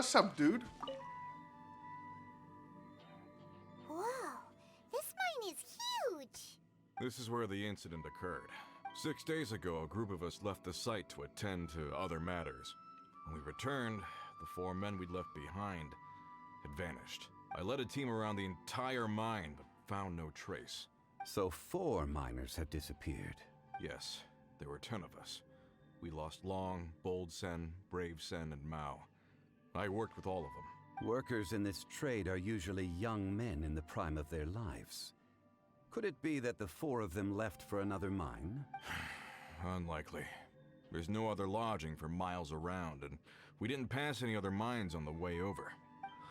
What's up, dude? Whoa, this mine is huge. This is where the incident occurred. 6 days ago, a group of us left the site to attend to other matters. When we returned, the 4 men we'd left behind had vanished. I led a team around the entire mine, but found no trace. So 4 miners have disappeared. Yes, there were 10 of us. We lost Long, Bold Sen, Brave Sen, and Mao. I worked with all of them. Workers in this trade are usually young men in the prime of their lives. Could it be that the 4 of them left for another mine? Unlikely. There's no other lodging for miles around, and we didn't pass any other mines on the way over.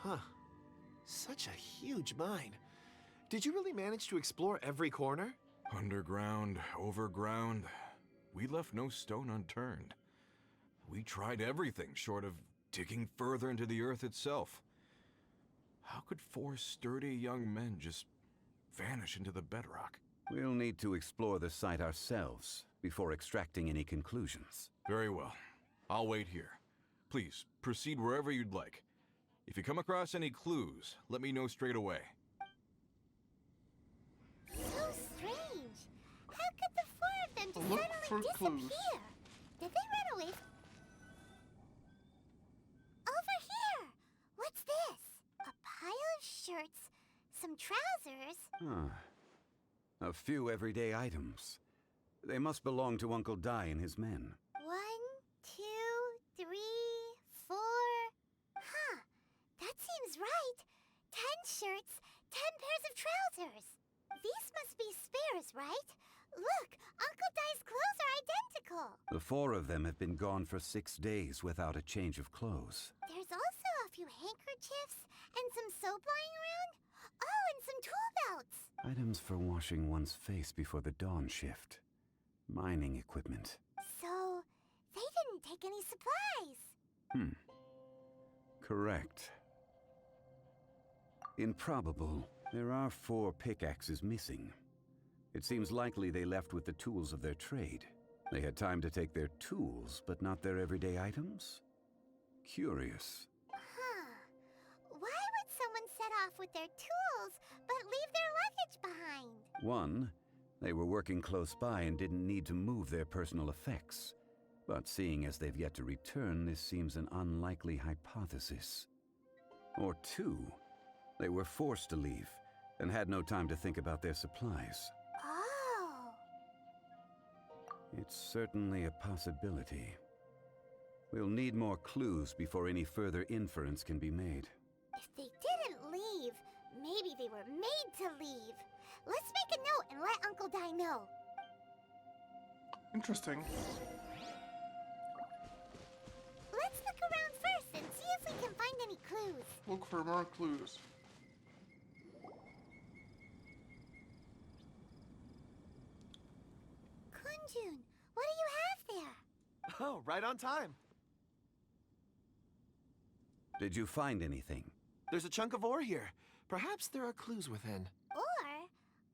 Huh. Such a huge mine. Did you really manage to explore every corner? Underground, overground, we left no stone unturned. We tried everything short of digging further into the earth itself. How could 4 sturdy young men just vanish into the bedrock? We'll need to explore the site ourselves before extracting any conclusions. Very well. I'll wait here. Please, proceed wherever you'd like. If you come across any clues, let me know straight away. So strange. How could the 4 of them just Look suddenly for disappear? clues. Did they run away? Over here! What's this? A pile of shirts, some trousers. A few everyday items. They must belong to Uncle Dai and his men. 1, 2, 3, 4. Huh. That seems right. 10 shirts, 10 pairs of trousers. These must be spares, right? Look, Uncle Dai's clothes are identical. The 4 of them have been gone for 6 days without a change of clothes. There's also a few handkerchiefs and some soap lying around. Oh, and some tool belts. Items for washing one's face before the dawn shift. Mining equipment. So, they didn't take any supplies. Correct. Improbable. There are 4 pickaxes missing. It seems likely they left with the tools of their trade. They had time to take their tools, but not their everyday items? Curious. Huh. Why would someone set off with their tools, but leave their luggage behind? 1, they were working close by and didn't need to move their personal effects. But seeing as they've yet to return, this seems an unlikely hypothesis. Or 2, they were forced to leave and had no time to think about their supplies. Oh. It's certainly a possibility. We'll need more clues before any further inference can be made. If they didn't leave, maybe they were made to leave. Let's make a note and let Uncle Dai know. Interesting. Let's look around first and see if we can find any clues. Look for more clues. Kunjun, what do you have there? Oh, right on time. Did you find anything? There's a chunk of ore here. Perhaps there are clues within. Or,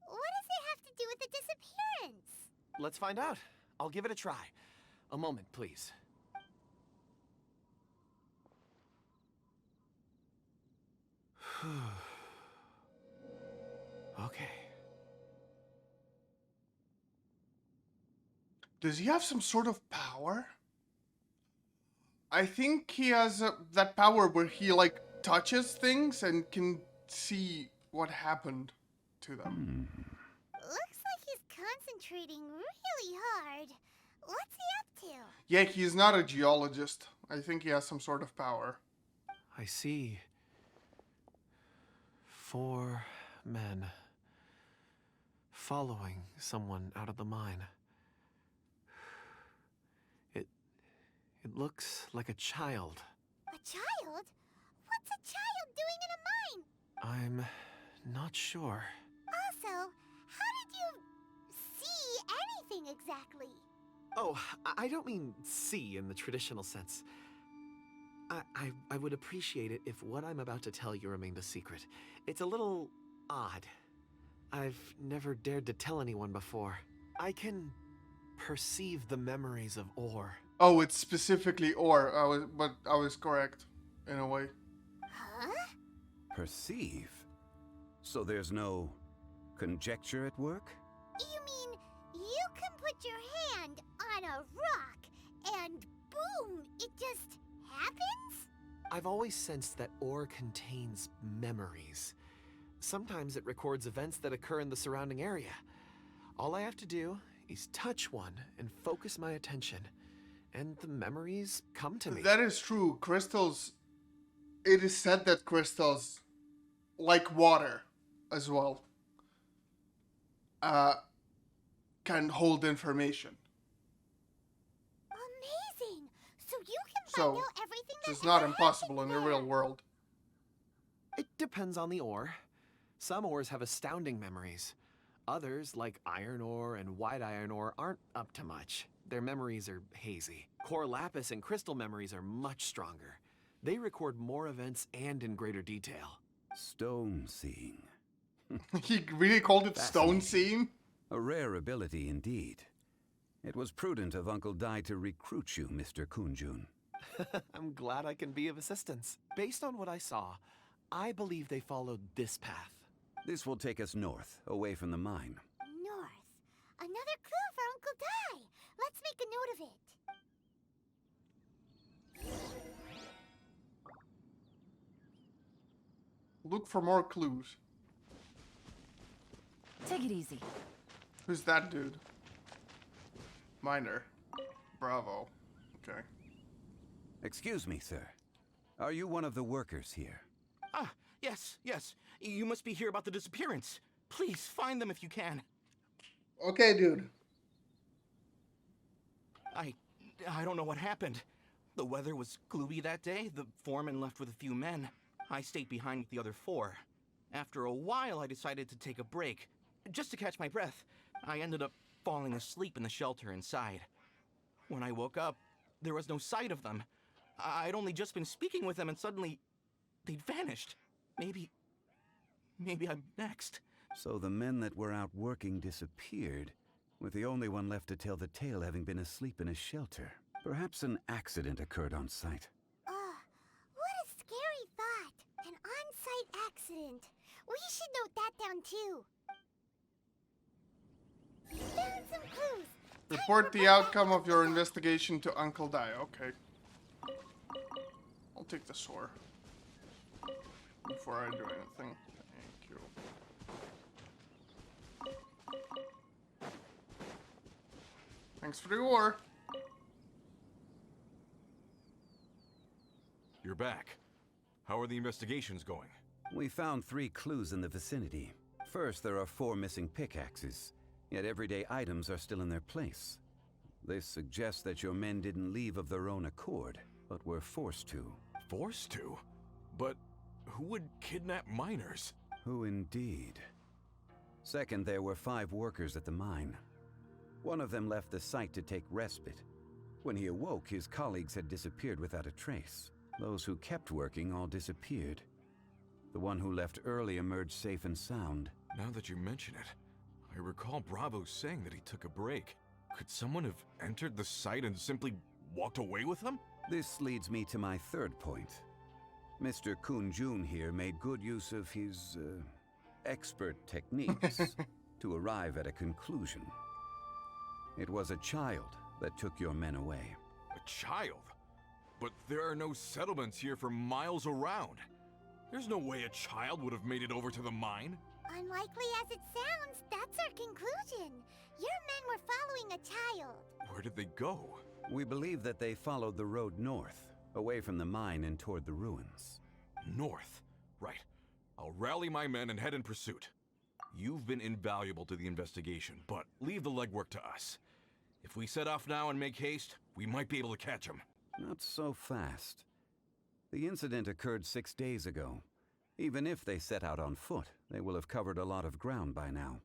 what does it have to do with the disappearance? Let's find out. I'll give it a try. A moment, please. Okay. Does he have some sort of power? I think he has that power where he, like, touches things and can see what happened to them. Looks like he's concentrating really hard. What's he up to? Yeah, he's not a geologist. I think he has some sort of power. I see 4 men following someone out of the mine. It looks like a child. A child? What's a child doing in a mine? I'm not sure. Also, how did you see anything exactly? Oh, I don't mean see in the traditional sense. I would appreciate it if what I'm about to tell you remained a secret. It's a little odd. I've never dared to tell anyone before. I can perceive the memories of ore. Oh, it's specifically ore. I was correct. in a way. Huh? Perceive? So there's no conjecture at work? You mean you can put your hand on a rock and boom, it just happens? I've always sensed that ore contains memories. Sometimes it records events that occur in the surrounding area. All I have to do is touch one and focus my attention, and the memories come to me. That is true. Crystals. It is said that crystals, like water as well, can hold information. Amazing! So you can So, find out everything It's that not ever impossible in happened the real there. world. It depends on the ore. Some ores have astounding memories. Others, like iron ore and white iron ore, aren't up to much. Their memories are hazy. Core lapis and crystal memories are much stronger. They record more events and in greater detail. Stone seeing. He really called it stone Fascinating. seeing? A rare ability indeed. It was prudent of Uncle Dai to recruit you, Mr. Kunjun. I'm glad I can be of assistance. Based on what I saw, I believe they followed this path. This will take us north, away from the mine. North. Another clue for Uncle Dai. Let's make a note of it. Look for more clues. Take it easy. Who's that dude? Miner. Bravo. Okay. Excuse me, sir. Are you one of the workers here? Ah, yes. You must be here about the disappearance. Please, find them if you can. Okay, dude. I don't know what happened. The weather was gloomy that day. The foreman left with a few men. I stayed behind with the other 4. After a while, I decided to take a break, just to catch my breath. I ended up falling asleep in the shelter inside. When I woke up, there was no sight of them. I'd only just been speaking with them and suddenly they'd vanished. Maybe I'm next. So the men that were out working disappeared, with the only one left to tell the tale having been asleep in a shelter. Perhaps an accident occurred on site. What a scary thought. An on-site accident. We should note that down too. Found some clues. Report the outcome of your investigation to Uncle Dai. Okay. I'll take the sword. Before I do anything. Thank you. Thanks for the ore. You're back. How are the investigations going? We found 3 clues in the vicinity. First, there are 4 missing pickaxes, yet everyday items are still in their place. This suggests that your men didn't leave of their own accord, but were forced to. Forced to? But who would kidnap miners? Who indeed? Second, there were 5 workers at the mine. One of them left the site to take respite. When he awoke, his colleagues had disappeared without a trace. Those who kept working all disappeared. The one who left early emerged safe and sound. Now that you mention it, I recall Bravo saying that he took a break. Could someone have entered the site and simply walked away with them? This leads me to my third point. Mr. Kunjun here made good use of his, expert techniques to arrive at a conclusion. It was a child that took your men away. A child? But there are no settlements here for miles around. There's no way a child would have made it over to the mine. Unlikely as it sounds, that's our conclusion. Your men were following a child. Where did they go? We believe that they followed the road north, away from the mine and toward the ruins. North. Right. I'll rally my men and head in pursuit. You've been invaluable to the investigation, but leave the legwork to us. If we set off now and make haste, we might be able to catch them. Not so fast. The incident occurred 6 days ago. Even if they set out on foot, they will have covered a lot of ground by now.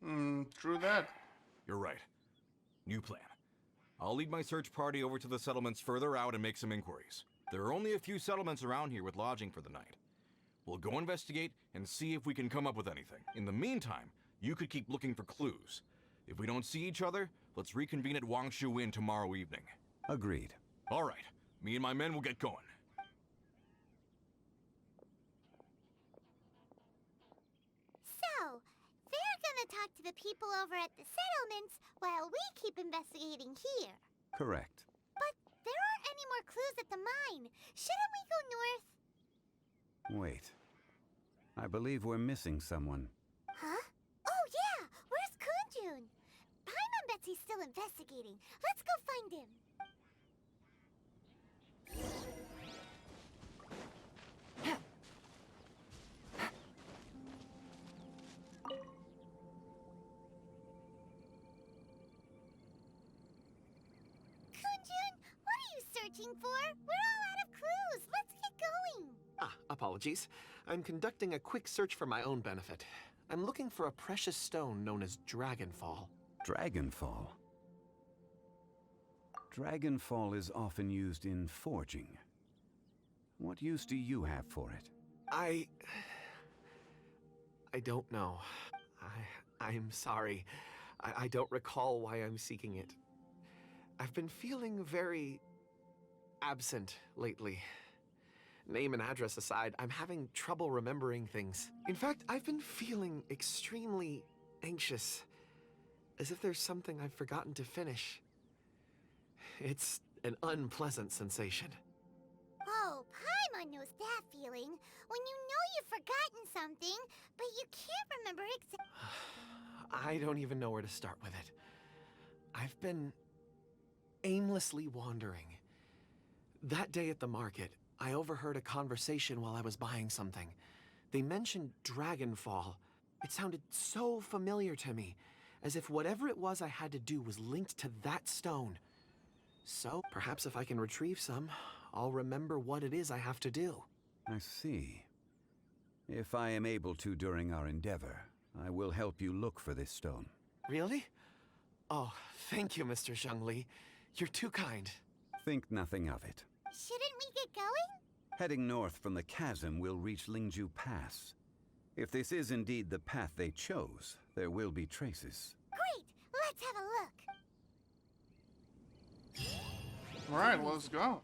True that. You're right. New plan. I'll lead my search party over to the settlements further out and make some inquiries. There are only a few settlements around here with lodging for the night. We'll go investigate and see if we can come up with anything. In the meantime, you could keep looking for clues. If we don't see each other, let's reconvene at Wangshu Inn tomorrow evening. Agreed. All right. Me and my men will get going. to the people over at the settlements while we keep investigating here. Correct. But there aren't any more clues at the mine. Shouldn't we go north? Wait. I believe we're missing someone. Huh? Oh yeah! Where's Kunjun? Paimon and Betsy's still investigating. Let's go find him. Kunjun, what are you searching for? We're all out of clues. Let's get going. Ah, apologies. I'm conducting a quick search for my own benefit. I'm looking for a precious stone known as Dragonfall. Dragonfall. Dragonfall is often used in forging. What use do you have for it? I don't know. I'm sorry. I don't recall why I'm seeking it. I've been feeling very absent lately. Name and address aside, I'm having trouble remembering things. In fact, I've been feeling extremely anxious, as if there's something I've forgotten to finish. It's an unpleasant sensation. Oh, Paimon knows that feeling. When you know you've forgotten something, but you can't remember exactly. I don't even know where to start with it. I've been aimlessly wandering. That day at the market, I overheard a conversation while I was buying something. They mentioned Dragonfall. It sounded so familiar to me, as if whatever it was I had to do was linked to that stone. So, perhaps if I can retrieve some, I'll remember what it is I have to do. I see. If I am able to during our endeavor, I will help you look for this stone. Really? Oh, thank you, Mr. Zhengli. You're too kind. Think nothing of it. Shouldn't we get going? Heading north from the chasm, we'll reach Lingju Pass. If this is indeed the path they chose, there will be traces. Great! Let's have a look. Alright, let's go.